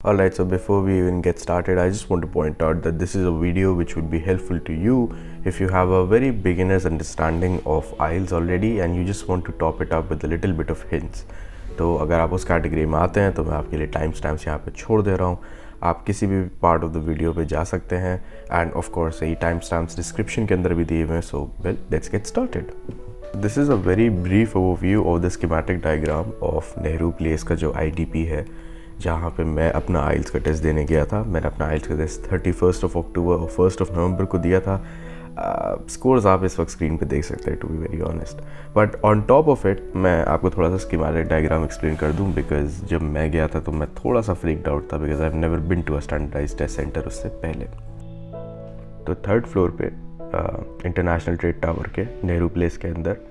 Alright, so before we even get started, I just want to point out that this is a video which would be helpful to you if you have a very beginner's understanding of IELTS already and you just want to top it up with a little bit of hints. तो अगर आप उस category में आते हैं तो मैं आपके लिए टाइम स्टैम्प्स यहाँ पे छोड़ दे रहा हूँ. आप किसी भी पार्ट ऑफ द वीडियो पे जा सकते हैं एंड ऑफ कोर्स यही टाइम स्टैम्प्स डिस्क्रिप्शन के अंदर भी दिए हुए हैं. So well, let's get started. This is a very brief overview of the schematic diagram of Nehru place का जो IDP है, जहाँ पे मैं अपना आइल्स का टेस्ट देने गया था. मैंने अपना आइल्स का टेस्ट 31 अक्टूबर और 1 नवंबर को दिया था. स्कोर्स आप इस वक्त स्क्रीन पे देख सकते हैं, to be very honest. But on top of it मैं आपको थोड़ा सा स्कीमेटिक डायग्राम एक्सप्लेन कर दूं, बिकॉज जब मैं गया था तो मैं थोड़ा सा फ्रीक्ड आउट था, because I have never been to a standardised test centre उससे पहले. तो 3rd फ्लोर पे इंटरनेशनल ट्रेड टावर के नेहरू प्लेस के अंदर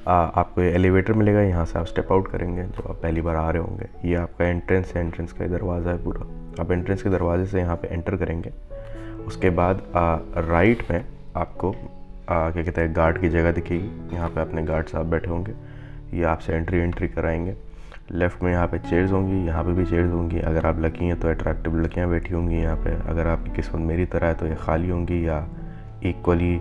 आपको ये एलिवेटर मिलेगा. यहाँ से आप स्टेप आउट करेंगे जो आप पहली बार आ रहे होंगे. ये आपका एंट्रेंस है, एंट्रेंस का दरवाज़ा है पूरा. आप एंट्रेंस के दरवाजे से यहाँ पे एंटर करेंगे. उसके बाद राइट में आपको क्या कहते हैं गार्ड की जगह दिखेगी. यहाँ पे अपने गार्ड साहब बैठे होंगे, ये आपसे एंट्री कराएंगे. लेफ़्ट में यहाँ पे चेयर्स होंगी, यहाँ पे भी चेयर्स होंगी. अगर आप लकी हैं तो अट्रैक्टिव लड़कियाँ बैठी होंगी यहाँ पे. अगर आपकी किस्मत मेरी तरह है तो ये खाली होंगी, या इक्वली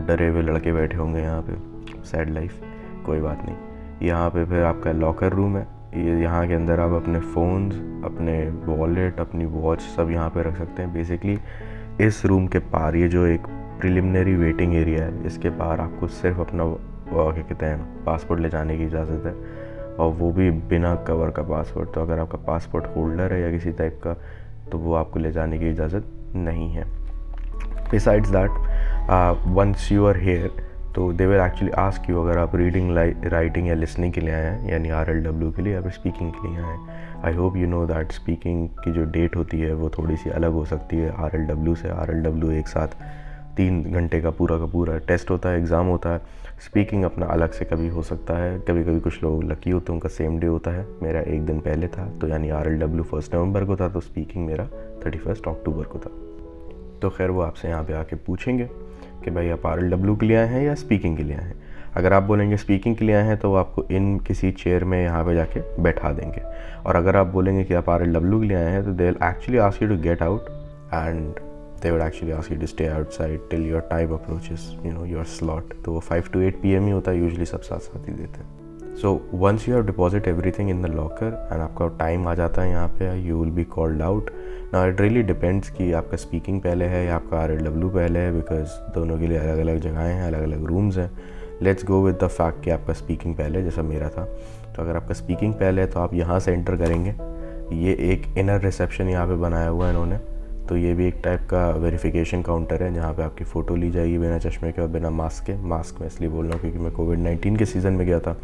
डरे हुए लड़के बैठे होंगे यहाँ पे. सैड लाइफ, कोई बात नहीं. यहाँ पे फिर आपका लॉकर रूम है. ये यहाँ के अंदर आप अपने फ़ोन्स, अपने वॉलेट, अपनी वॉच सब यहाँ पे रख सकते हैं. बेसिकली इस रूम के पार, ये जो एक प्रिलिमिनरी वेटिंग एरिया है, इसके पार आपको सिर्फ अपना क्या कहते हैं पासपोर्ट ले जाने की इजाज़त है, और वो भी बिना कवर का पासपोर्ट. तो अगर आपका पासपोर्ट होल्डर है या किसी टाइप का, तो वो आपको ले जाने की इजाज़त नहीं है. Besides that once you are here तो they will actually ask you, अगर आप रीडिंग, राइटिंग या लिसनिंग के लिए आए हैं, यानी RLW के लिए, या फिर स्पीकिंग के लिए आए हैं. I hope you know that speaking की जो डेट होती है वो थोड़ी सी अलग हो सकती है RLW से. RLW एक साथ 3 घंटे का पूरा टेस्ट होता है, एग्ज़ाम होता है. स्पीकिंग अपना अलग से कभी हो सकता है. कभी कभी कुछ लोग लकी होते हैं, उनका सेम डे होता है. मेरा एक दिन पहले था, तो यानी RLW 1 नवंबर को था, तो स्पीकिंग मेरा 31 अक्टूबर को था. तो खैर वो आपसे यहाँ पे आके पूछेंगे कि भाई आप RLW के लिए आए हैं या स्पीकिंग के लिए आए हैं. अगर आप बोलेंगे स्पीकिंग के लिए आए हैं तो वो आपको इन किसी चेयर में यहाँ पे जाके बैठा देंगे. और अगर आप बोलेंगे कि आप RLW के लिए आए हैं तो they will actually ask you to get out and they would actually ask you to stay outside till your time approaches, your slot. तो वो 5 to 8 PM ही होता है, यूजली सब साथ साथ ही देते हैं. So once you have deposited everything in the locker and आपका टाइम आ जाता है यहाँ पे, you will be called out. Now it really depends कि आपका स्पीकिंग पहले है या आपका RLW पहले है, बिकॉज दोनों के लिए अलग अलग जगहें हैं, अलग अलग रूम्स हैं. Let's go with the fact कि आपका स्पीकिंग पहले, जैसा मेरा था. तो अगर आपका स्पीकिंग पहले है तो आप यहाँ से एंटर करेंगे. ये एक इनर रिसेप्शन यहाँ पे बनाया हुआ है इन्होंने. तो ये भी एक टाइप का वेरिफिकेशन काउंटर है, जहाँ पे आपकी फ़ोटो ली जाएगी बिना चश्मे के और बिना मास्क के. मास्क मैं इसलिए बोल रहा हूँ क्योंकि मैं कोविड-19 के सीज़न में गया था.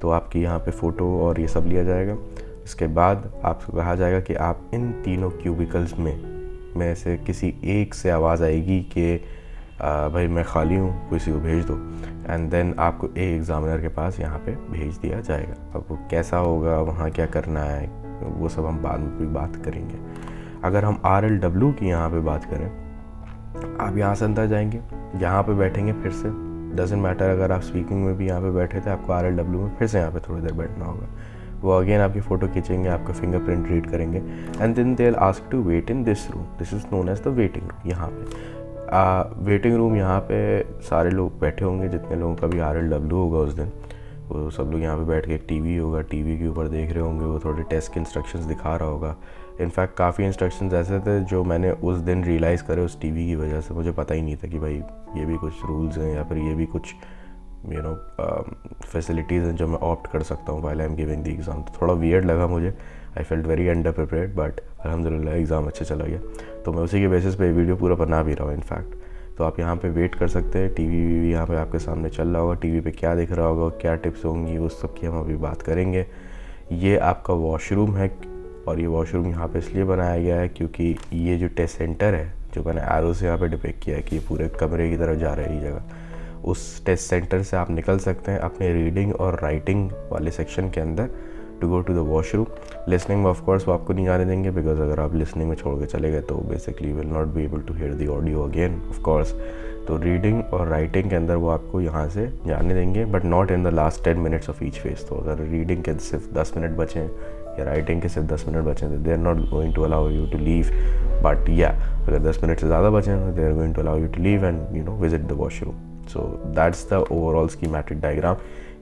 तो आपकी यहाँ पे फ़ोटो और ये सब लिया जाएगा. इसके बाद आपको कहा जाएगा कि आप इन तीनों क्यूबिकल्स में से किसी एक से आवाज़ आएगी कि भाई मैं खाली हूँ, किसी को भेज दो. एंड देन आपको एग्ज़ामिनर के पास यहाँ पे भेज दिया जाएगा. अब वो कैसा होगा, वहाँ क्या करना है, वो सब हम बाद में भी बात करेंगे. अगर हम RLW की यहाँ पे बात करें, आप यहाँ से अंदर जाएंगे, यहाँ पे बैठेंगे. फिर से डजेंट मैटर अगर आप स्पीकिंग में भी यहाँ पे बैठे थे, आपको RLW में फिर से यहाँ पे थोड़ी देर बैठना होगा. वो अगेन आपकी फ़ोटो खींचेंगे, आपका फिंगरप्रिंट रीड करेंगे, and then they will ask to wait in this room. This is known as the waiting room. यहाँ पे वेटिंग रूम, यहाँ पे सारे लोग बैठे होंगे जितने लोगों का भी RLW होगा उस दिन. वो सब लोग यहाँ पे बैठ के, एक टीवी होगा, टीवी के ऊपर देख रहे होंगे. वो थोड़े टेस्ट के इंस्ट्रक्शंस दिखा रहा होगा. इनफैक्ट काफ़ी इंस्ट्रक्शंस ऐसे थे जो मैंने उस दिन रियलाइज़ करे उस टीवी की वजह से. मुझे पता ही नहीं था कि भाई ये भी कुछ रूल्स हैं या फिर ये भी कुछ फैसिलिटीज़ हैं जो मैं ऑप्ट कर सकता हूँ while I am giving the exam. तो थोड़ा वियर्ड लगा मुझे. I felt very under prepared, but अल्हम्दुलिल्लाह एग्ज़ाम अच्छा चला गया. तो मैं उसी के बेसिस पे वीडियो पूरा बना भी रहा हूँ इनफैक्ट. तो आप यहाँ पे वेट कर सकते हैं. टीवी भी यहाँ पे आपके सामने चल रहा होगा. टीवी पे क्या दिख रहा होगा, क्या टिप्स होंगी, उस सब की हम अभी बात करेंगे. ये आपका वॉशरूम है, और ये वॉशरूम यहाँ पे इसलिए बनाया गया है क्योंकि ये जो टेस्ट सेंटर है, जो मैंने एरो से यहाँ पे डिपिक्ट किया है कि ये पूरे कमरे की तरफ जा रही जगह, उस टेस्ट सेंटर से आप निकल सकते हैं अपने रीडिंग और राइटिंग वाले सेक्शन के अंदर to go to the washroom. Listening में ऑफ कोर्स वो आपको नहीं जाने देंगे, बिकॉज अगर आप लिसनिंग में छोड़ के चले गए तो basically will not be able to hear the audio again of course. तो रीडिंग और राइटिंग के अंदर वो आपको यहाँ से जाने देंगे, but not in the last 10 minutes of each phase. तो अगर रीडिंग के सिर्फ 10 मिनट बचे या राइटिंग के सिर्फ 10 मिनट बचे हैं, they are not going to allow you to leave. But या अगर 10 मिनट से ज़्यादा बचे हैं तो they are going to allow you to leave and visit the washroom. So that's the overall schematic diagram.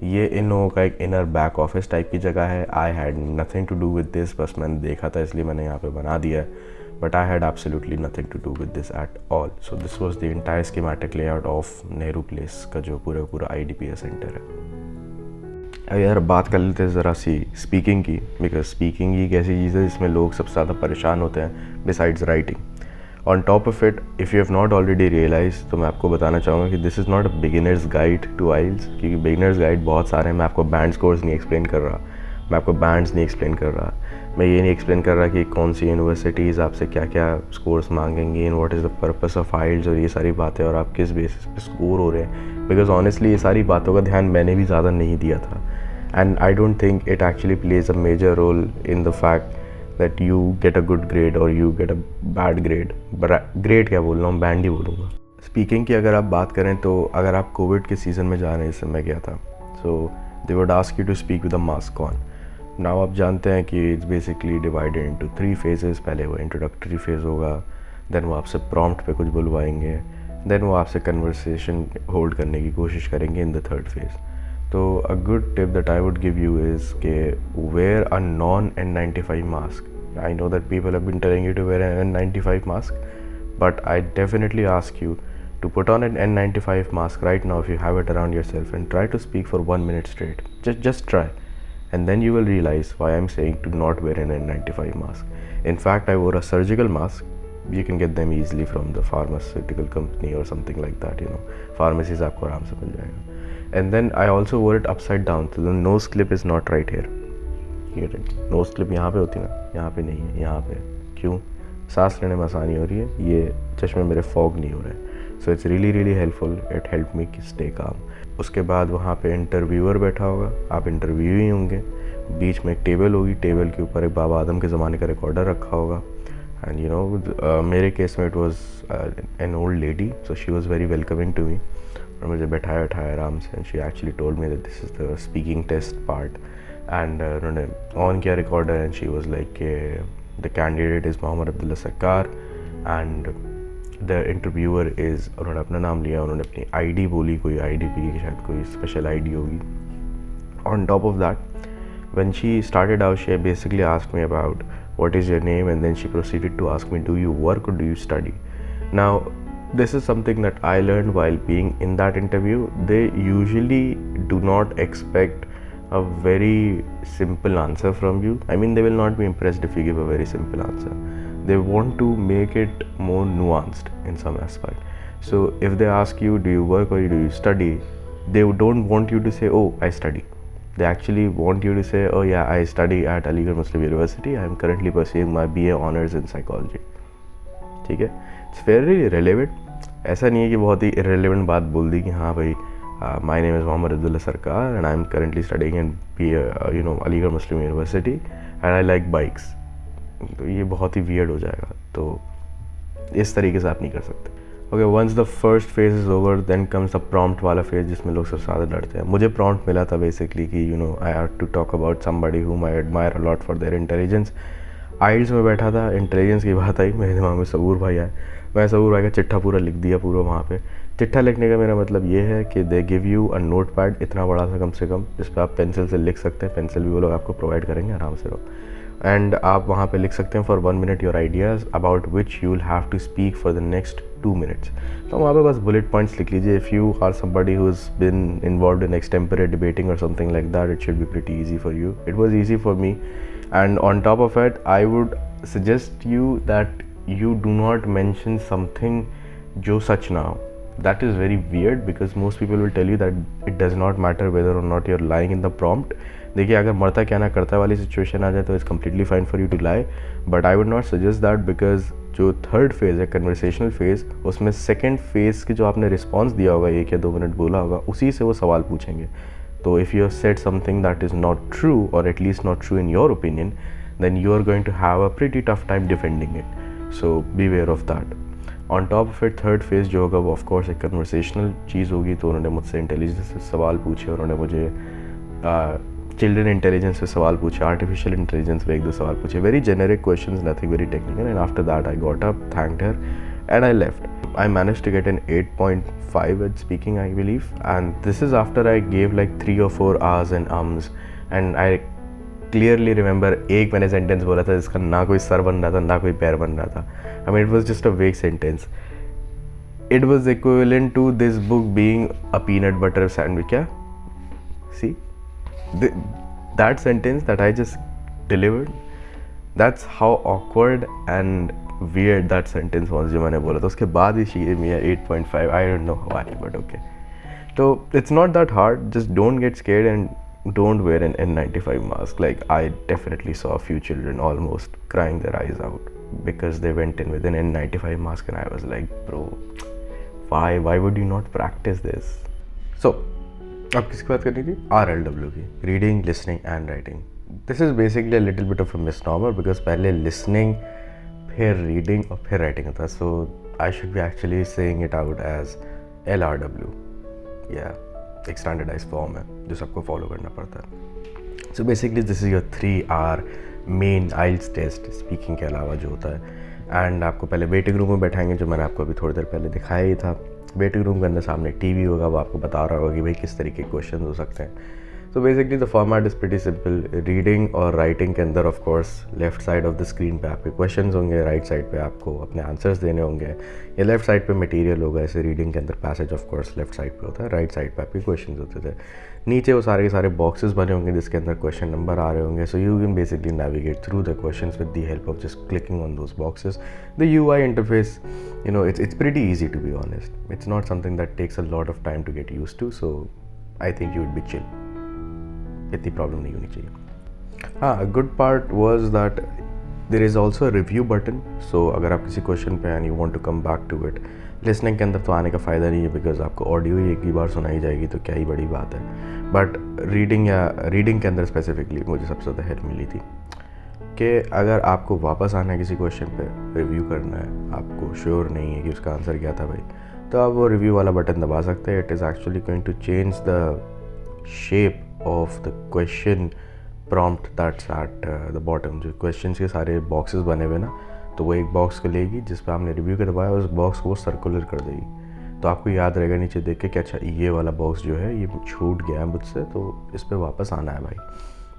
ये इन लोगों का एक इनर बैक ऑफिस टाइप की जगह है. I had nothing to do with this, बस मैंने देखा था इसलिए मैंने यहाँ पे बना दिया है. But I had absolutely nothing to do with this at all. So this was the entire schematic layout of Nehru Place का जो पूरा IDPS सेंटर है. अब यार बात कर लेते हैं ज़रा सी स्पीकिंग की, बिकॉज स्पीकिंग ही एक ऐसी चीज़ है जिसमें लोग सबसे ज़्यादा परेशान होते हैं besides writing. On top of it, if you have not already realize, तो मैं आपको बताना चाहूँगा कि this is not a beginners guide to IELTS, क्योंकि बिगिनर्स गाइड बहुत सारे हैं. मैं आपको बैंड स्कोर्स नहीं एक्सप्लेन कर रहा, मैं आपको बैंड्स नहीं एक्सप्लेन कर रहा, मैं ये नहीं एक्सप्लेन कर रहा कि कौन सी यूनिवर्सिटीज़ आपसे क्या क्या स्कोर्स मांगेंगी and what is the purpose of IELTS और ये सारी बातें, और आप किस बेसिस पे स्कोर हो रहे हैं. बिकॉज ऑनेस्टली ये सारी बातों का ध्यान मैंने भी ज़्यादा नहीं दिया था. And I don't think it actually plays a major role in the fact that you get a good grade और you get a bad grade. Grade क्या बोल रहा हूँ, बैंड ही बोलूँगा. स्पीकिंग की अगर आप बात करें तो अगर आप कोविड के सीज़न में जा रहे हैं, जिससे मैं गया था, so they would ask you to speak with a mask on. Now आप जानते हैं कि it's basically divided into 3 phases. पहले वो इंट्रोडक्टरी फेज़ होगा, देन वो आपसे प्रॉम्प्ट पे कुछ बुलवाएंगे, देन वो आपसे कन्वर्सेशन होल्ड करने की कोशिश करेंगे इन द 3rd फेज़. तो a good tip that I would give you is के wear a non N95 mask. I know that people have been telling you to wear an N95 mask, but I definitely ask you to put on an N95 mask right now if you have it around yourself and try to speak for 1 minute straight. Just try. And then you will realize why I'm saying to not wear an N95 mask. In fact, I wore a surgical mask. You can get them easily from the pharmaceutical company or something like that, Pharmacies आपको आराम से मिल जाएगा. And then I also wore it upside down, so the nose clip is not right here. ये knows clip यहाँ पे होती है ना, यहाँ पे नहीं है, यहाँ पे. क्यों? सांस लेने में आसानी हो रही है, ये चश्मे मेरे फॉग नहीं हो रहे हैं. So it's really helpful. It help me stay calm. उसके बाद वहाँ पे इंटरव्यूअर बैठा होगा, आप इंटरव्यू ही होंगे. बीच में एक टेबल होगी, टेबल के ऊपर एक बाबा आदम के ज़माने का रिकॉर्डर रखा होगा. एंड मेरे केस में it was an old lady, so she was very welcoming to me. और मुझे बैठाया आराम से. And she actually told me that this is the speaking test part. And उन्होंने ऑन किया recorder and she was like the candidate is Mohammad Abdullah Sarkar and the interviewer is, उन्होंने अपना नाम लिया, उन्होंने अपनी आईडी बोली, कोई IDP की शायद कोई स्पेशल आईडी होगी. On top of that, when she started out, she basically asked me about what is your name and then she proceeded to ask me do you work और do you study. Now this is something that I learned while being in that interview. They usually do not expect a very simple answer from you. I mean, they will not be impressed if you give a very simple answer. They want to make it more nuanced in some aspect. So if they ask you, do you work or do you study, they don't want you to say, oh, I study. They actually want you to say, oh yeah, I study at Aligarh Muslim University. I am currently pursuing my BA honors in psychology. ठीक है. It's very relevant. ऐसा नहीं है कि बहुत ही irrelevant बात बोल दी कि हाँ भाई, my name is Mohammad Abdullah Sarkar and I am currently studying in Aligarh Muslim University and I like bikes. तो ये बहुत ही वियर्ड हो जाएगा. तो इस तरीके से आप नहीं कर सकते. Okay, once the first phase is over, then comes the prompt वाला फेज, जिसमें लोग सबसे ज़्यादा डरते हैं. मुझे प्रॉम्प्ट मिला था बेसिकली कि I have to talk about somebody whom I admire a lot for their intelligence. IELTS में बैठा था, इंटेलिजेंस की बात आई, मेरे दिमाग में सबूर भाई आए. मैं सबूर भाई का चिट्ठा पूरा लिख दिया पूरा वहाँ पे. चिट्ठा लिखने का मेरा मतलब ये है कि they give you a note pad इतना बड़ा सा कम से कम, जिस पर आप पेंसिल से लिख सकते हैं. पेंसिल भी वो लोग आपको प्रोवाइड करेंगे, आराम से रहो. एंड आप वहाँ पे लिख सकते हैं for 1 minute your ideas about which you will have to speak for the next 2 minutes. तो वहाँ पे बस बुलेट पॉइंट्स लिख लीजिए. If you are somebody who is been involved in extemporary debating और something like that, it should be pretty easy for you. It was easy for me. And on top of it, I would suggest you that you do not mention something जो सच ना हो. That is very weird because most people will tell you that it does not matter whether or not you're lying in the prompt. देखिए, अगर मरता क्या ना करता वाली सिचुएशन आ जाए तो it's completely fine for you to lie, but I would not suggest that because जो 3rd फेज़ है कन्वर्सेशनल फेज़, उसमें 2nd फेज़ की जो आपने रिस्पॉन्स दिया होगा, 1 या 2 मिनट बोला होगा, उसी से वो सवाल पूछेंगे. So if you have said something that is not true, or at least not true in your opinion, then you are going to have a pretty tough time defending it. So beware of that. On top of it, 3rd phase जो होगा वो of course एक conversational चीज़ होगी. तो उन्होंने मुझसे intelligence से सवाल पूछे, उन्होंने मुझे चिल्ड्रन इंटेलिजेंस पे सवाल पूछे, आर्टिफिशियल इंटेलिजेंस पे 1-2 सवाल पूछे, very generic questions, nothing very technical. And after that I got up, thanked her and I left. I managed to get an 8.5 at speaking, I believe, and this is after I gave like 3 or 4 hours and ums, and I clearly remember एक मैंने sentence बोला था जिसका ना कोई sir बन रहा था ना कोई पैर बन रहा था. I mean, it was just a vague sentence. It was equivalent to this book being a peanut butter sandwich. क्या? See? That sentence that I just delivered, that's how awkward and weird that sentence was जो मैंने बोला था. उसके बाद ही she me 8.5. I don't know why, but okay. So it's not that hard. Just don't get scared and don't wear an N95 mask. Like, I definitely saw a few children almost crying their eyes out because they went in with an N95 mask, and I was like, bro, why would you not practice this? So अब किसकी बात करनी थी? RLW की, reading, listening and writing. This is basically a little bit of a misnomer because पहले listening, फिर reading और फिर राइटिंग होता है. So I should be actually saying it out as LRW. या एक स्टैंडर्डाइज फॉर्म है जो सबको फॉलो करना पड़ता है. So basically this is your 3 hour main IELTS test speaking के अलावा जो होता है. एंड आपको पहले वेटिंग रूम में बैठाएंगे, जो मैंने आपको अभी थोड़ी देर पहले दिखाया ही था. वेटिंग रूम के अंदर सामने टीवी होगा, वो आपको बता रहा होगा कि भाई किस तरीके के क्वेश्चन हो सकते हैं. So basically the format is pretty simple. Reading और राइटिंग के अंदर of course left side of the screen पे आपके क्वेश्चंस होंगे, राइट साइड पे आपको अपने आंसर्स देने होंगे. या लेफ्ट साइड पे मटेरियल होगा, ऐसे रीडिंग के अंदर passage of course left side पे होता है, राइट साइड पे आपके क्वेश्चंस होते थे. नीचे वो सारे के सारे बॉक्सेस बने होंगे जिसके अंदर क्वेश्चन नंबर आ रहे होंगे. So you can basically navigate through the questions with the help of just clicking on those boxes. The UI interface, you know, it's pretty easy, to be honest. It's not something that takes a lot of time to get used to, so I think you would be chill. इतनी problem नहीं होनी चाहिए. हाँ, good part was that there is also review button. So अगर आप किसी question पे and you want to come back to it, listening के अंदर तो आने का फ़ायदा नहीं है बिकॉज आपको ऑडियो ही एक ही बार सुनाई जाएगी, तो क्या ही बड़ी बात है. बट रीडिंग के अंदर स्पेसिफिकली मुझे सबसे ज़्यादा हेल्प मिली थी कि अगर आपको वापस आना है किसी क्वेश्चन पे, रिव्यू करना है, आपको श्योर नहीं है कि उसका आंसर क्या था भाई, तो आप वो रिव्यू वाला बटन दबा सकते हैं. It is actually going to change the shape of the question prompt that's at the bottom. जो क्वेश्चन के सारे बॉक्सेस बने हुए ना, तो वो एक बॉक्स को लेगी जिस पर आपने रिव्यू का दबाया, उस बॉक्स को वो सर्कुलर कर देगी. तो आपको याद रहेगा नीचे देख के कि अच्छा ये वाला बॉक्स जो है ये छूट गया है मुझसे, तो इस पर वापस आना है भाई.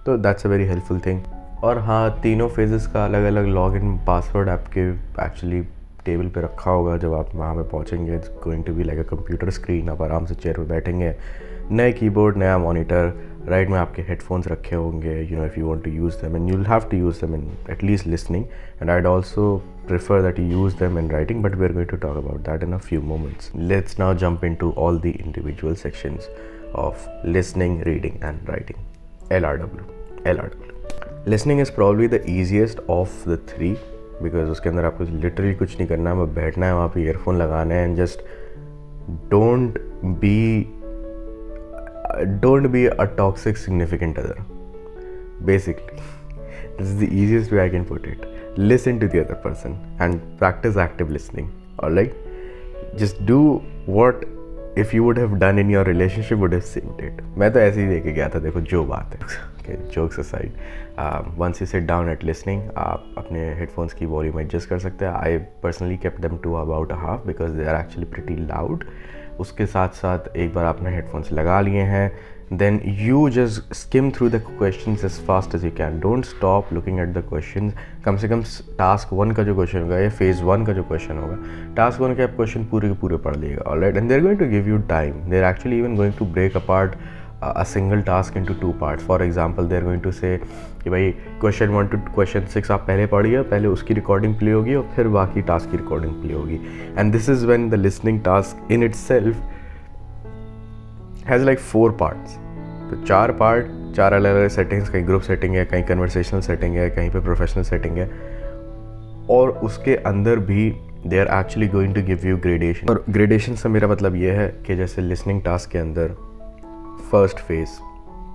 तो that's a very helpful thing. और हाँ, तीनों फेजेस का अलग अलग लॉगिन पासवर्ड आपके एक्चुअली टेबल पे रखा होगा. जब आप वहाँ पे पहुँचेंगे, it's going to be like a computer screen. आप आराम से चेयर पे बैठेंगे, नए कीबोर्ड, नया मॉनिटर, राइट में आपके हेडफोन्स रखे होंगे. You know, if you want to use them and you will have to use them in at least listening, and I also prefer that you use them in writing, but we are going to talk about that in a few moments. Let's now jump into all the individual sections of listening, reading and writing. LRW. Listening is probably the easiest of the 3 because उसके अंदर आपको literally कुछ नहीं करना है, बस बैठना है वहाँ पे, ईयरफोन लगाना है, and just don't be a toxic significant other. Basically, this is the easiest way I can put it. Listen to the other person and practice active listening. Alright, just do what if you would have done in your relationship would have saved it. मैं तो ऐसे ही देके गया था. देखो जो बात है, okay, jokes aside, once you sit down at listening, आप अपने headphones की volume adjust कर सकते हैं. I personally kept them to about a half because they are actually pretty loud. उसके साथ साथ एक बार आपने headphones लगा लिए हैं, then you just skim through the questions as fast as you can. Don't stop looking at the questions. कम से कम task 1 का जो क्वेश्चन होगा या फेज़ 1 का जो क्वेश्चन होगा, टास्क 1 के आप क्वेश्चन पूरे के पूरे पढ़ लीजिएगा. Alright, and they are going to give you time. They are actually even going to break apart a single task into 2 parts. For example, they are going to say कि भाई question 1 to question 6 आप पहले पढ़िए, पहले उसकी recording play होगी और फिर बाकी टास्क की रिकॉर्डिंग प्ले होगी. And this is when the listening task in itself has like 4 parts. तो 4 पार्ट, 4 अलग अलग सेटिंग्स, कहीं ग्रुप सेटिंग है, कहीं कन्वर्सेशनल सेटिंग है, कहीं पे प्रोफेशनल सेटिंग है, और उसके अंदर भी they are actually going to give you gradation. और ग्रेडेशन से मेरा मतलब ये है कि जैसे लिसनिंग टास्क के अंदर फर्स्ट फेज,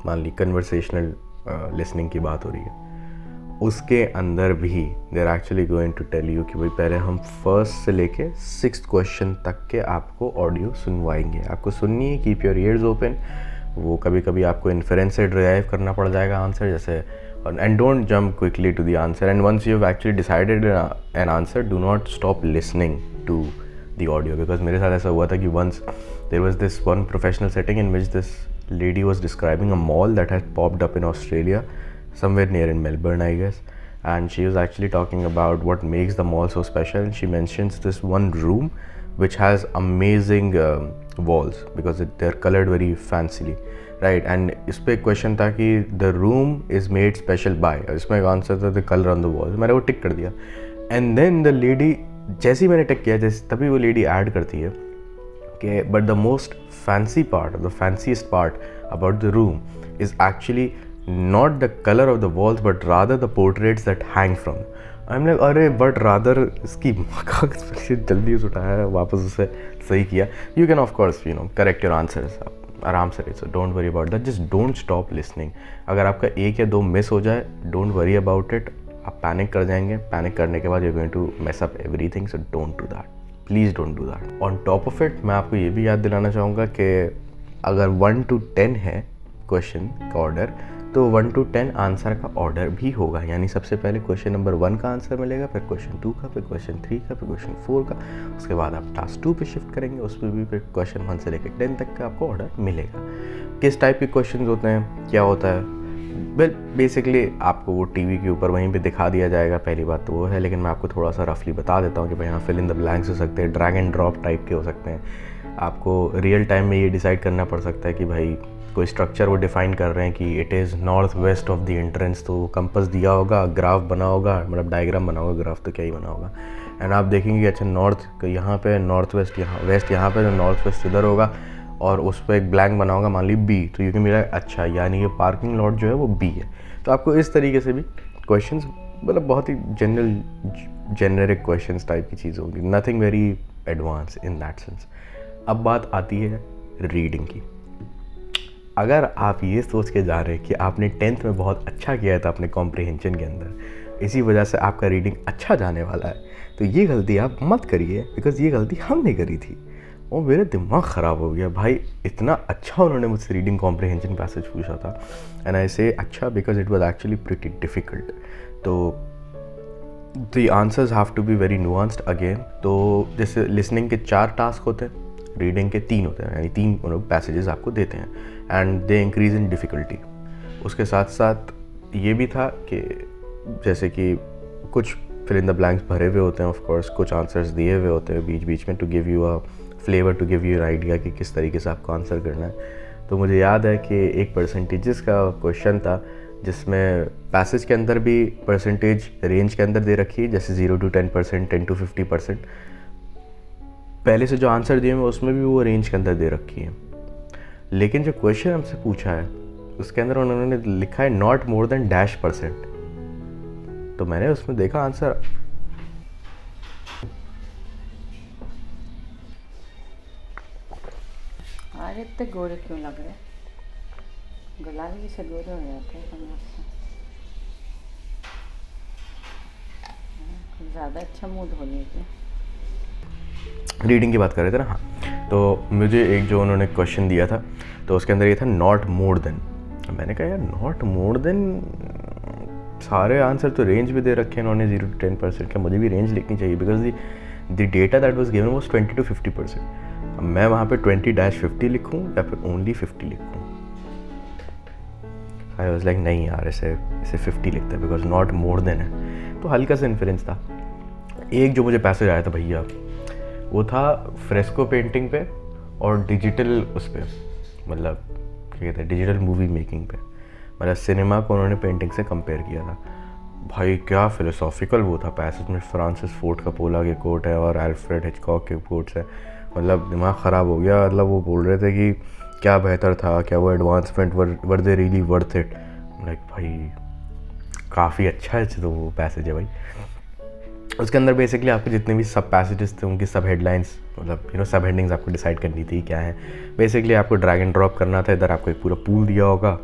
मान ली कन्वर्सेशनल लिसनिंग की बात हो रही है, उसके अंदर भी they are actually going to tell you कि भाई पहले हम फर्स्ट से लेके 6th क्वेश्चन तक के आपको ऑडियो सुनवाएंगे. आपको सुननी है, कीप योर ईयर्स ओपन, वो कभी कभी आपको इन्फरेंस से ड्राइव करना पड़ जाएगा आंसर जैसे, and don't jump quickly to the answer, and once you have actually decided an answer, do not stop listening to the audio. Because मेरे साथ ऐसा हुआ था कि once there was this one professional setting in which this lady was describing a mall that had popped up in Australia, somewhere near in Melbourne, I guess. And she was actually talking about what makes the mall so special. And she mentions this one room which has amazing walls because they're colored very fancily, right? And इस पे question था कि the room is made special by, इसमें एक answer था the color on the walls. मैंने वो टिक कर दिया. And then the lady, जैसे ही मैंने टिक किया जैसे तभी वो लेडी ऐड करती है कि but the most fancy part, or the fanciest part about the room is actually not the color of the walls but rather the portraits that hang from. I'm like अरे but rather इसकी जल्दी उठाया वापस उसे सही किया. You can of course correct your answers आराम से, so don't worry about that, just don't stop listening. अगर आपका एक या दो मिस हो जाए, don't worry about it, आप पैनिक कर जाएंगे. पैनिक करने के बाद you're going to mess up everything, so don't do that. Please don't do that. On top of it मैं आपको ये भी याद दिलाना चाहूँगा कि अगर 1 to 10 है क्वेश्चन का ऑर्डर, तो 1 to 10 आंसर का ऑर्डर भी होगा. यानी सबसे पहले क्वेश्चन नंबर 1 का आंसर मिलेगा, फिर क्वेश्चन 2 का, फिर क्वेश्चन 3 का, फिर क्वेश्चन 4 का. उसके बाद आप टास्क 2 पे शिफ्ट करेंगे, उसमें भी फिर क्वेश्चन 1 से लेकर 10 तक का आपको ऑर्डर मिलेगा. किस टाइप के क्वेश्चन होते हैं, क्या होता है, वेल बेसिकली आपको वो टीवी के ऊपर वहीं पे दिखा दिया जाएगा. पहली बात तो वो है, लेकिन मैं आपको थोड़ा सा रफली बता देता हूँ कि भाई यहाँ फिल इन द ब्लैंक्स हो सकते हैं, ड्रैग एंड ड्रॉप टाइप के हो सकते हैं. आपको रियल टाइम में ये डिसाइड करना पड़ सकता है कि भाई कोई स्ट्रक्चर वो डिफ़ाइन कर रहे हैं कि it is north west of the entrance, तो कंपस दिया होगा, ग्राफ बना होगा, मतलब डायग्राम बना होगा, ग्राफ तो क्या ही बना होगा. एंड आप देखेंगे कि अच्छा नॉर्थ यहाँ पे, नॉर्थ वेस्ट यहाँ, वेस्ट यहाँ पे, तो नॉर्थ वेस्ट इधर होगा, और उस पर एक ब्लैंक बना होगा मान ली बी, तो ये मेरा अच्छा यानी ये पार्किंग लॉट जो है वो बी है. तो आपको इस तरीके से भी क्वेश्चंस, मतलब बहुत ही जेनरिक क्वेश्चंस टाइप की चीज़ होगी, nothing very advance in that sense. अब बात आती है रीडिंग की. अगर आप ये सोच के जा रहे हैं कि आपने 10th में बहुत अच्छा किया था अपने कॉम्प्रिहेंशन के अंदर, इसी वजह से आपका रीडिंग अच्छा जाने वाला है, तो ये गलती आप मत करिए, बिकॉज़ ये गलती हमने करी थी और मेरा दिमाग ख़राब हो गया. भाई इतना अच्छा उन्होंने मुझसे रीडिंग कॉम्प्रिहेंशन पैसेज पूछा था, एंड आई से अच्छा because it was actually pretty difficult. तो the answers have to be very nuanced again. तो जैसे लिसनिंग के 4 टास्क होते हैं, रीडिंग के 3 होते हैं, यानी 3 पैसेजेस आपको देते हैं, and they increase in difficulty. उसके साथ साथ ये भी था कि जैसे कि कुछ फिल इन द ब्लैंक्स भरे हुए होते हैं, ऑफ कोर्स कुछ आंसर्स दिए हुए होते हैं बीच बीच में, to give you a flavour, to give you an idea कि किस तरीके से आपको आंसर करना है. तो मुझे याद है कि एक परसेंटेजेस का क्वेश्चन था जिसमें पैसेज के अंदर भी परसेंटेज रेंज के अंदर दे रखी है, जैसे 0 to 10%, 10 to 50%. पहले से जो आंसर दिए हैं उसमें भी वो रेंज के अंदर दे रखी है, लेकिन जो क्वेश्चन हमसे पूछा है उसके अंदर उन्होंने लिखा है नॉट मोर देन -%. तो मैंने उसमें देखा आंसर, अरे इतने गोरे क्यों लग रहे, गुलाबी से गोरे हो जाते हैं ज़्यादा अच्छा मूड होने के. रीडिंग की बात कर रहे थे ना. हाँ, तो मुझे एक जो उन्होंने क्वेश्चन दिया था तो उसके अंदर ये था नॉट मोर देन. मैंने कहा यार नॉट मोर देन, सारे आंसर तो रेंज भी दे रखे हैं उन्होंने 0 to 10% का, मुझे भी रेंज लिखनी चाहिए because the data that was given was 20 to 50%. अब मैं वहाँ पे 20-50 लिखूँ या फिर ओनली 50 लिखूँ. आई वाज लाइक नहीं यार, इसे 50 लिखता है बिकॉज नॉट मोर देन है. तो हल्का सा इन्फ्लुएंस था. एक जो मुझे पैसेज आया था भैया, वो था फ्रेस्को पेंटिंग पे और डिजिटल उस पर, मतलब क्या कहते हैं, डिजिटल मूवी मेकिंग पे, मतलब सिनेमा को उन्होंने पेंटिंग से कंपेयर किया था. भाई क्या फिलोसॉफिकल वो था पैसेज में. फ्रांसिस फोर्ड कपोला के कोट है और अल्फ्रेड हिचकॉक के कोट्स है. मतलब दिमाग ख़राब हो गया. मतलब वो बोल रहे थे कि क्या बेहतर था, क्या वो advancement were they really worth it. Like भाई काफ़ी अच्छा है तो वो पैसेज है भाई. उसके अंदर बेसिकली आपके जितने भी सब पैसेजेस थे उनकी सब हेडलाइंस, मतलब सब हेडिंग्स आपको डिसाइड करनी थी क्या है. बेसिकली आपको ड्रैग एंड ड्रॉप करना था. इधर आपको एक पूरा पूल दिया होगा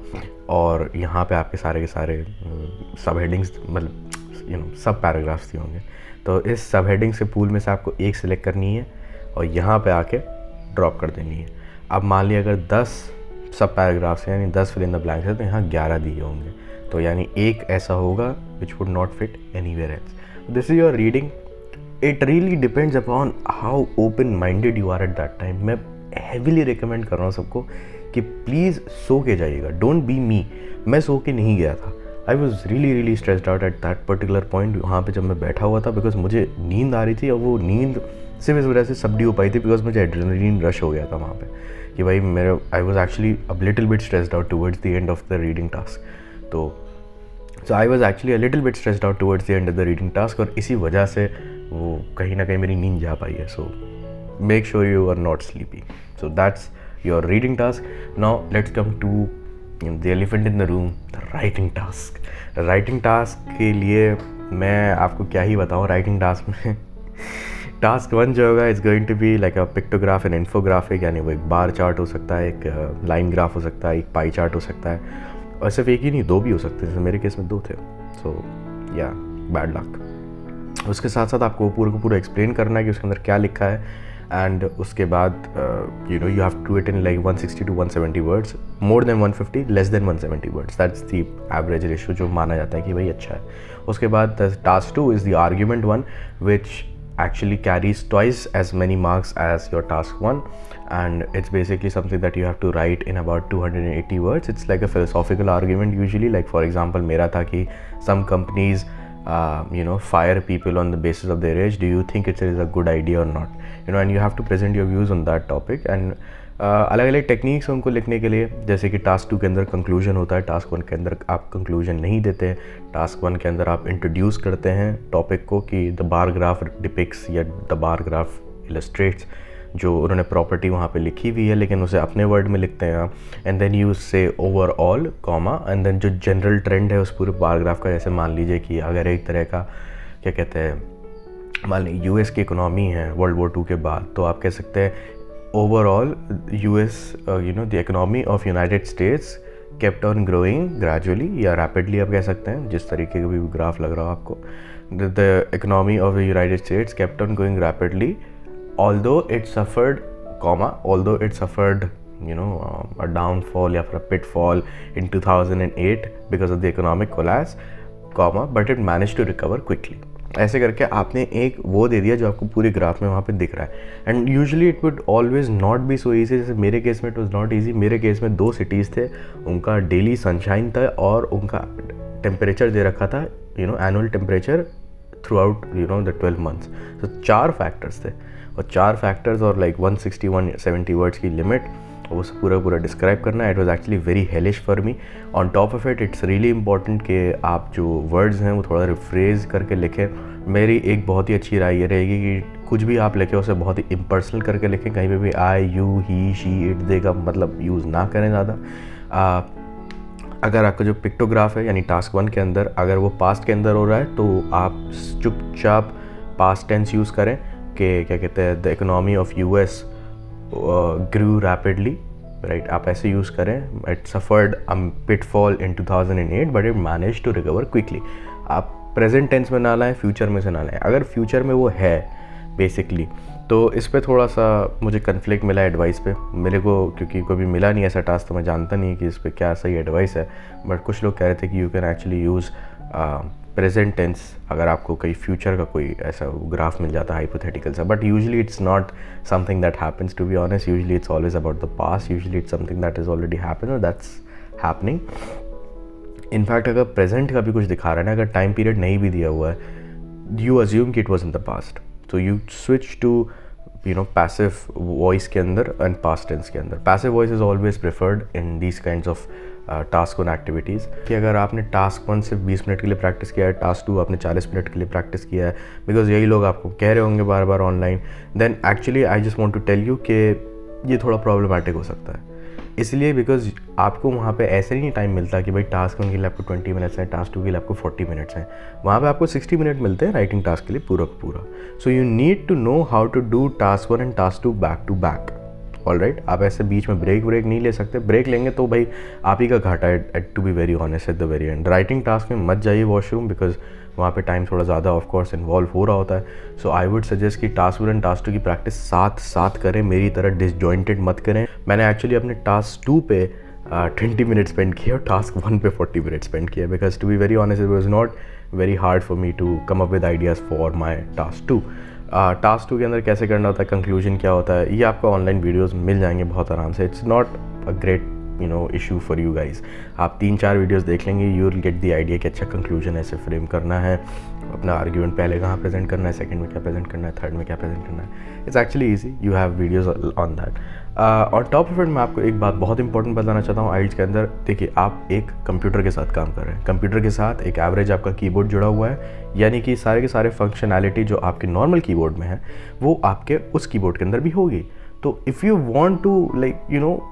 और यहाँ पे आपके सारे के सारे सब हेडिंग्स, मतलब सब पैराग्राफ्स दिए होंगे. तो इस सब हेडिंग से पूल में से आपको एक सिलेक्ट करनी है और यहाँ पे आके ड्रॉप कर देनी है. अब मान लिया अगर 10 सब पैराग्राफ्स हैं, यानी 10 फिल इन द ब्लैंक्स है, तो यहाँ 11 दिए होंगे, तो यानी एक ऐसा होगा which would not fit anywhere else. This is your reading. It really depends upon how open minded you are at that time. मैं हैविली रिकमेंड कर रहा हूँ सबको कि प्लीज़ सो के जाइएगा. Don't be me. मैं सो के नहीं गया था. I was really stressed out at that particular point वहाँ पे जब मैं बैठा हुआ था, बिकॉज मुझे नींद आ रही थी, और वो नींद सिर्फ इस वजह से सबडी हो पाई थी बिकॉज मुझे एड्रेनलिन रश हो गया था वहाँ पे कि भाई मेरे I was actually a little bit stressed out towards the end of the reading task. तो I was actually a little bit stressed out towards the end of the reading task, और इसी वजह से वो कहीं ना कहीं मेरी नींद जा पाई है. So make sure you are not sleepy. So that's your reading task. Now let's come to the elephant in the room, the writing task. Writing task के लिए मैं आपको क्या ही बताऊँ. राइटिंग टास्क में टास्क 1 जो होगा is going to be like a pictograph and infographic, यानी वो एक बार चार्ट हो सकता है, एक लाइन ग्राफ हो सकता है, एक पाई चार्ट हो सकता है, और सिर्फ एक ही नहीं 2 भी हो सकते हैं, जैसे मेरे केस में 2 थे. सो या बैड लक. उसके साथ साथ आपको पूरा का पूरा एक्सप्लेन करना है कि उसके अंदर क्या लिखा है, एंड उसके बाद you have to do it in like 160 to 170 words. More than 150, less than 170 words. That's the average ratio जो माना जाता है कि भाई अच्छा है. उसके बाद task 2 is the argument one, which actually carries twice as many marks as your task 1, and it's basically something that you have to write in about 280 words. It's like a philosophical argument usually, like for example मेरा था कि some companies fire people on the basis of their age. Do you think it is a good idea or not? And you have to present your views on that topic. And अलग अलग techniques उनको लिखने के लिए, जैसे कि task 2 के अंदर कंक्लूजन होता है, टास्क 1 के अंदर आप कंक्लूजन नहीं देते हैं. टास्क 1 के अंदर आप इंट्रोड्यूस करते हैं टॉपिक को कि द बार ग्राफ डिपिक्स या द बार ग्राफ इलस्ट्रेट्स, जो उन्होंने प्रॉपर्टी वहाँ पे लिखी हुई है लेकिन उसे अपने वर्ड में लिखते हैं आप. एंड देन यू से ओवरऑल कॉमा, एंड देन जो जनरल ट्रेंड है उस पूरे बार ग्राफ का, जैसे मान लीजिए कि अगर एक तरह का क्या कहते हैं, मान लीजिए यूएस की इकोनॉमी है वर्ल्ड वॉर 2 के बाद, तो आप कह सकते हैं overall US the economy of United States kept on growing gradually या rapidly आप कह सकते हैं, जिस तरीके का भी ग्राफ लग रहा हो आपको. the economy of the United States kept on growing rapidly although it suffered a downfall या फिर a pitfall in 2008 because of the economic collapse, but it managed to recover quickly. ऐसे करके आपने एक वो दे दिया जो आपको पूरे ग्राफ में वहाँ पे दिख रहा है. And usually it would always not be so easy. जैसे मेरे केस में इट वॉज नॉट ईजी. मेरे केस में 2 सिटीज़ थे, उनका डेली सनशाइन था और उनका टेम्परेचर दे रखा था, annual temperature through out the 12 months. तो 4 फैक्टर्स थे, और 4 फैक्टर्स और लाइक 160-170 वर्ड्स की लिमिट, वो पूरा डिस्क्राइब करना. It was actually very hellish for me. On top of it it's really important कि आप जो वर्ड्स हैं वो थोड़ा रिफ्रेज करके लिखें. मेरी एक बहुत ही अच्छी राय ये रहेगी कि कुछ भी आप लिखें उसे बहुत ही इम्पर्सनल करके लिखें. कहीं पे भी आई, यू, ही, शी, इट, दे का मतलब यूज़ ना करें ज़्यादा. अगर आपका जो पिक्टोग्राफ है यानी टास्क 1 के अंदर अगर वो पास्ट के अंदर हो रहा है तो आप चुपचाप पास्ट टेंस यूज़ करें कि क्या कहते हैं, the economy of US grew rapidly, right? आप ऐसे यूज़ करें. It suffered a pitfall in 2008 but it managed to recover quickly. आप प्रेजेंट टेंस में ना लाएं, फ्यूचर में से ना लाएं. अगर फ्यूचर में वो है बेसिकली, तो इस पे थोड़ा सा मुझे कन्फ्लिक्ट मिला एडवाइस पे मेरे को, क्योंकि कभी मिला नहीं ऐसा टास्क, तो मैं जानता नहीं कि इस पर क्या सही एडवाइस है. बट कुछ लोग कह रहे थे कि you can actually use present tense अगर आपको कहीं फ्यूचर का कोई ऐसा ग्राफ मिल जाता है हाइपोथेटिकल सा. But usually it's not something that happens, to be honest. Usually it's always about the past. Usually it's something that is already happen और दैट्स हैपनिंग. इनफैक्ट अगर प्रेजेंट का भी कुछ दिखा रहा है ना, अगर टाइम पीरियड नहीं भी दिया हुआ है, यू अज्यूम कि it was in the past, तो you switch to passive voice के अंदर एंड पास्ट टेंस के अंदर. Passive voice is always preferred in these kinds of task 1 activities. कि अगर आपने टास्क 1 सिर्फ 20 मिनट के लिए प्रैक्टिस किया है, टास्क 2 आपने 40 मिनट के लिए प्रैक्टिस किया है, बिकॉज यही लोग आपको कह रहे होंगे बार बार online, then actually I just want to tell you कि ये थोड़ा प्रॉब्लमेटिक हो सकता है. इसलिए बिकॉज आपको वहाँ पे ऐसे नहीं टाइम मिलता कि भाई टास्क 1 के लिए आपको 20 मिनट्स हैं, टास्क 2 के लिए आपको 40 मिनट्स हैं. वहाँ पे आपको 60 मिनट मिलते हैं राइटिंग टास्क के लिए पूरा का पूरा. So you need to know how to do task 1 and task 2 back to back. All right. आप ऐसे बीच में ब्रेक नहीं ले सकते, ब्रेक लेंगे तो भाई आप ही का घाटा है, to be very honest at the very end. Writing task में मत जाइए वॉशरूम, बिकॉज वहाँ पे टाइम थोड़ा ज़्यादा ऑफ कोर्स इन्वॉल्व हो रहा होता है। सो आई वुड सजेस्ट कि टास्क 1 एंड टास्क 2 की प्रैक्टिस साथ साथ करें, मेरी तरह डिसजॉइंटेड मत करें। मैंने एक्चुअली अपने टास्क 2 पे 20 मिनट स्पेंड किया और टास्क 1 पे 40 मिनट स्पेंड किया, because to be very honest it was not very hard for me to come up with ideas for my task 2। Task 2 के अंदर कैसे करना होता है, कंक्लूजन क्या होता है, ये आपको ऑनलाइन वीडियोस मिल जाएंगे बहुत आराम से। It's not a great issue for you guys. आप 3-4 वीडियोस देख लेंगे, you will get the idea कि अच्छा कंक्लूजन ऐसे फ्रेम करना है, अपना आर्ग्यूमेंट पहले कहाँ प्रेजेंट करना है, सेकंड में क्या प्रेजेंट करना है, थर्ड में क्या प्रेजेंट करना है। It's actually easy, you have videos on that. On top of it मैं आपको एक बात बहुत इंपॉर्टेंट बताना चाहता हूँ आइल्स के अंदर। देखिए, आप एक कंप्यूटर के साथ काम कर रहे हैं, कंप्यूटर के साथ एक एवरेज आपका कीबोर्ड जुड़ा हुआ है, यानी कि सारे के सारे फंक्शनैलिटी जो आपके नॉर्मल कीबोर्ड में है वो आपके उस कीबोर्ड के अंदर भी होगी। तो if you want to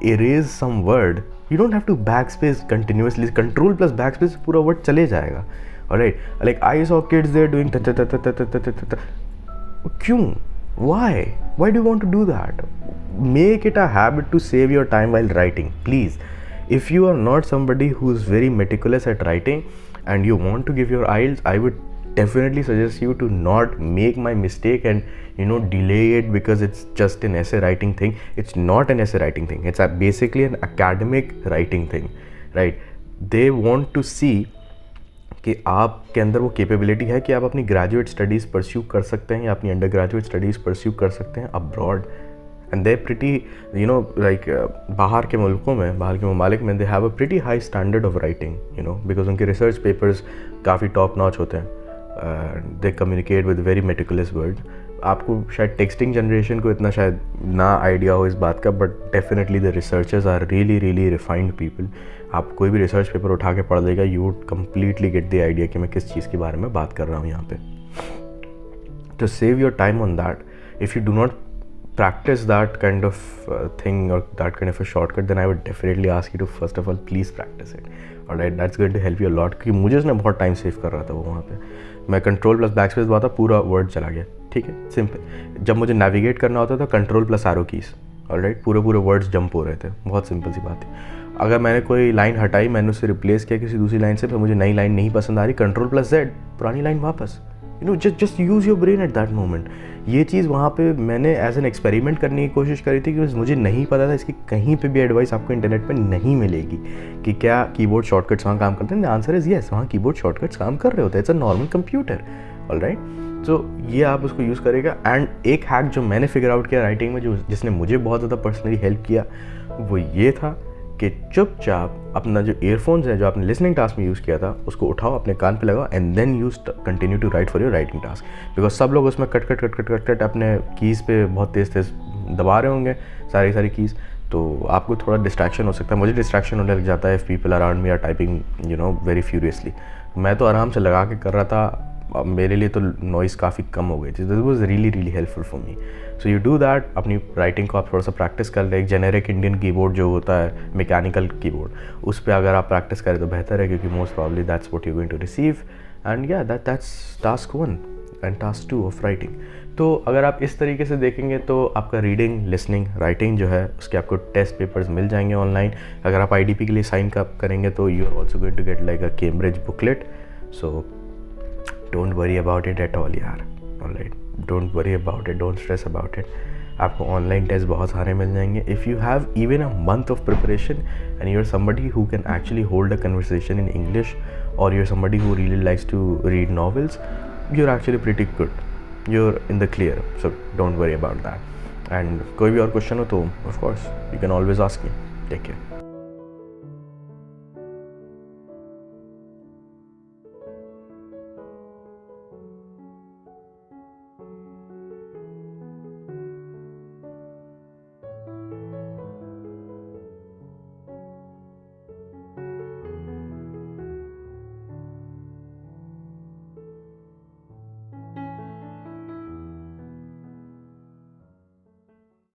erase some word, you don't have to backspace continuously, control plus backspace पूरा वर्ड चले जाएगा। Alright, like I saw kids they are doing क्यों, why do you want to do that? Make it a habit to save your time while writing, please. If you are not somebody who is very meticulous at writing and you want to give your IELTS, I would definitely suggest you to not make my mistake and delay it, because it's just an essay writing thing. It's not an essay writing thing, it's basically an academic writing thing, right? They want to see कि आपके अंदर वो capability है कि आप अपनी graduate studies pursue कर सकते हैं या अपनी अंडर ग्रेजुएट स्टडीज़ परस्यू कर सकते हैं abroad. And they pretty like बाहर के मुल्कों में, बाहर के ममालिक में, they have a pretty high standard of writing, because उनके रिसर्च पेपर्स काफ़ी टॉप नॉच होते हैं। दे communicate with very meticulous words. आपको शायद टेक्सटिंग जनरेशन को इतना शायद ना आइडिया हो इस बात का, but definitely the researchers are really refined people. आप कोई भी रिसर्च पेपर उठा के पढ़ लेगा, you would completely get the idea कि मैं किस चीज़ के बारे में बात कर रहा हूँ यहाँ पे। तो save your time on that. If you do not practice that kind of thing or that kind of a shortcut, then I would definitely ask you to first of all please practice it. Alright, that's going to help you a lot, क्योंकि मुझे उसने बहुत time save कर रहा था वो वहाँ पे। मैं कंट्रोल प्लस बैक स्पेस दबाता, पूरा वर्ड चला गया, ठीक है, सिंपल। जब मुझे नेविगेट करना होता था, control plus arrow keys, alright, पूरे वर्ड्स जंप हो रहे थे, बहुत सिंपल सी बात है। अगर मैंने कोई लाइन हटाई, मैंने उससे रिप्लेस किया किसी दूसरी लाइन से, फिर मुझे नई लाइन नहीं पसंद आ रही, कंट्रोल प्लस जेड, पुरानी लाइन वापस। Just use your brain at that moment. ये चीज़ वहाँ पे मैंने एज एन एक्सपेरिमेंट करने की कोशिश करी थी, कि मुझे नहीं पता था इसकी कहीं पे भी एडवाइस आपको इंटरनेट पे नहीं मिलेगी कि क्या कीबोर्ड शॉर्टकट्स वहाँ काम करते हैं। द आंसर इज़ येस, वहाँ कीबोर्ड शॉर्टकट्स काम कर रहे होते हैं, it's a normal computer, alright. So ये आप उसको यूज़ करेगा। एंड एक हैक जो मैंने फिगर आउट किया राइटिंग में, जिसने मुझे बहुत ज़्यादा पर्सनली हेल्प किया, वो ये था कि चुपचाप अपना जो ईयरफोन्स है जो आपने लिसनिंग टास्क में यूज़ किया था, उसको उठाओ, अपने कान पे लगाओ, and then use continue to write for your writing task. Because सब लोग उसमें कट अपने कीज़ पे बहुत तेज़ दबा रहे होंगे सारी कीज़, तो आपको थोड़ा डिस्ट्रैक्शन हो सकता है। मुझे डिस्ट्रैक्शन होने लग जाता है if people around me are typing very furiously. मैं तो आराम से लगा के कर रहा था, मेरे लिए तो नॉइज़ काफ़ी कम हो गई थी। This was really helpful for me. So you do that. अपनी राइटिंग को आप थोड़ा सा प्रैक्टिस कर लें। एक जेनेरिक इंडियन कीबोर्ड जो होता है, मैकेनिकल कीबोर्ड, उस पर अगर आप प्रैक्टिस करें तो बेहतर है, क्योंकि most probably that's what you going to receive. And या that's task 1 and task 2 of writing. तो अगर आप इस तरीके से देखेंगे तो आपका रीडिंग, लिसनिंग, राइटिंग जो है उसके आपको टेस्ट पेपर्स मिल जाएंगे ऑनलाइन। अगर आप IDP के लिए साइन करेंगे तो you are also going to get like a Cambridge booklet. So don't worry about it at all यार, alright, don't worry about it, don't stress about it. आपको online test बहुत सारे मिल जाएंगे। If you have even a month of preparation and you are somebody who can actually hold a conversation in English, और you are somebody who really likes to read novels, you are actually pretty good, you are in the clear. So don't worry about that. And कोई भी और question हो तो of course you can always ask me. Take care.